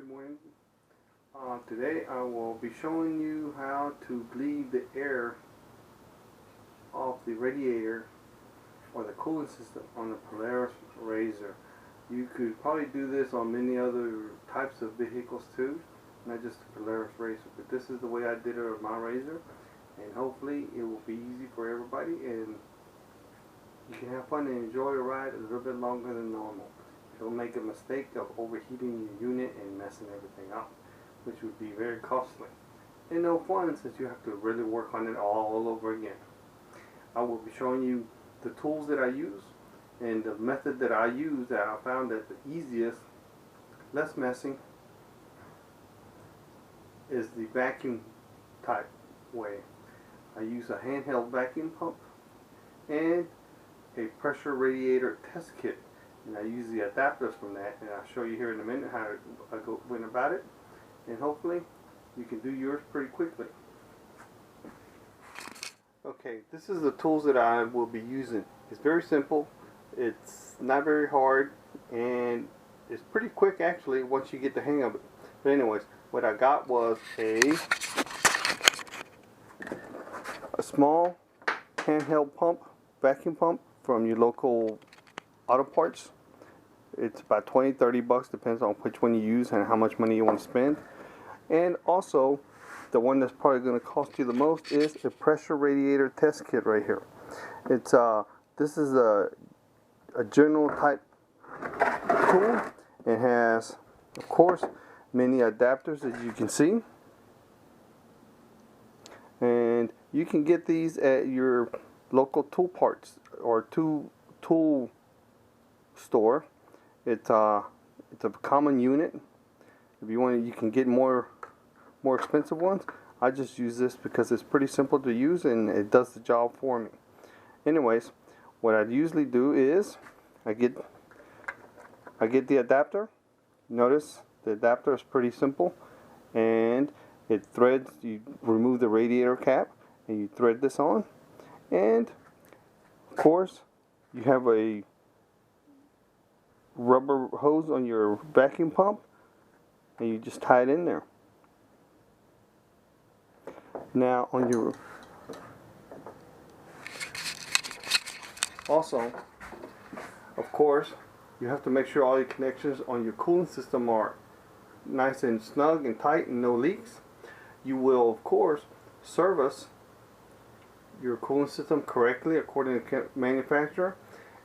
Good morning. Today I will be showing you how to bleed the air off the radiator or the cooling system on the Polaris RZR. You could probably do this on many other types of vehicles too, not just the Polaris RZR, but this is the way I did it on my RZR, and hopefully it will be easy for everybody and you can have fun and enjoy a ride a little bit longer than normal. Don't make a mistake of overheating your unit and messing everything up, which would be very costly and no fun since you have to really work on it all over again. I will be showing you the tools that I use and the method that I use that I found that the easiest, less messing, is the vacuum type way. I use a handheld vacuum pump and a pressure radiator test kit. And I use the adapters from that, and I'll show you here in a minute how I went about it, and hopefully you can do yours pretty quickly. Okay, this is the tools that I will be using. It's very simple, it's not very hard, and it's pretty quick actually once you get the hang of it. But anyways, what I got was a small handheld pump, vacuum pump from your local auto parts. It's about 20-30 bucks, depends on which one you use and how much money you want to spend. And also, the one that's probably going to cost you the most is a pressure radiator test kit right here. It's this is a general type tool. It has, of course, many adapters as you can see. And you can get these at your local tool parts or tool store. It's a common unit. If you want, you can get more expensive ones. I just use this because it's pretty simple to use and it does the job for me. Anyways, what I usually do is I get the adapter. Notice the adapter is pretty simple, and it threads. You remove the radiator cap and you thread this on, and of course you have a rubber hose on your vacuum pump and you just tie it in there. Now on your also, of course, you have to make sure all your connections on your cooling system are nice and snug and tight and no leaks. You will of course service your cooling system correctly according to the manufacturer,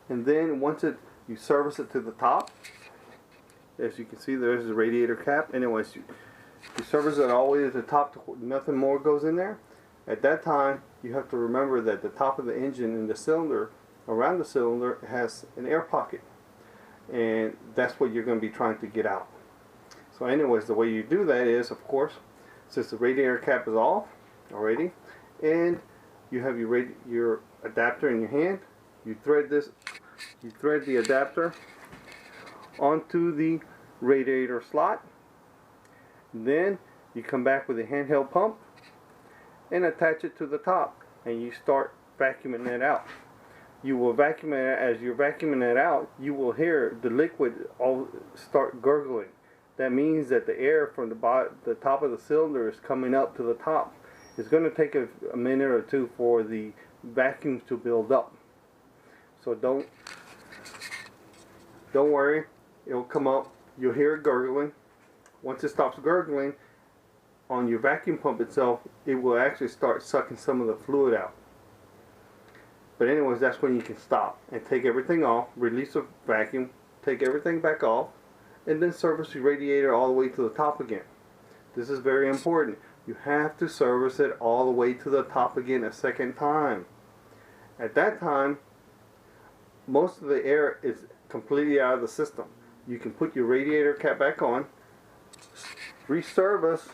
and then once you service it to the top. As you can see, there's the radiator cap. Anyways, you service it all the way to the top to nothing more goes in there. At that time, you have to remember that the top of the engine and the cylinder, around the cylinder, has an air pocket. And that's what you're going to be trying to get out. So anyways, the way you do that is, of course, since the radiator cap is off already, and you have your adapter in your hand, you thread the adapter onto the radiator slot. Then you come back with a handheld pump and attach it to the top, and you start vacuuming it out. You will vacuum it. As you're vacuuming it out, you will hear the liquid all start gurgling. That means that the air from the top of the cylinder is coming up to the top. It's going to take a minute or two for the vacuum to build up. So don't worry, it'll come up, you'll hear it gurgling. Once it stops gurgling, on your vacuum pump itself, it will actually start sucking some of the fluid out. But anyways, that's when you can stop and take everything off, release the vacuum, take everything back off, and then service your radiator all the way to the top again. This is very important. You have to service it all the way to the top again a second time. At that time, most of the air is completely out of the system. You can put your radiator cap back on, reservice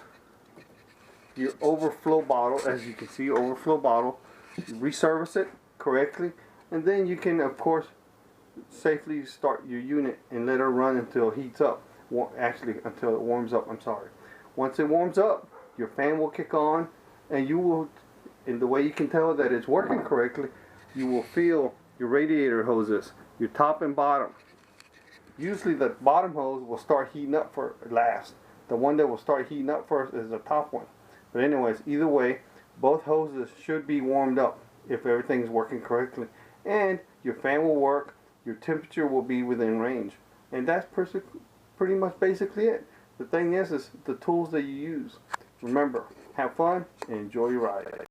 your overflow bottle, as you can see, overflow bottle, reservice it correctly, and then you can of course safely start your unit and let it run until it heats up. Actually, until it warms up, I'm sorry. Once it warms up, your fan will kick on, and you will, and the way you can tell that it's working correctly, you will feel your radiator hoses, your top and bottom. Usually the bottom hose will start heating up for last. The one that will start heating up first is the top one. But anyways, either way, both hoses should be warmed up if everything's working correctly. And your fan will work, your temperature will be within range. And that's pretty much basically it. The thing is the tools that you use. Remember, have fun and enjoy your ride.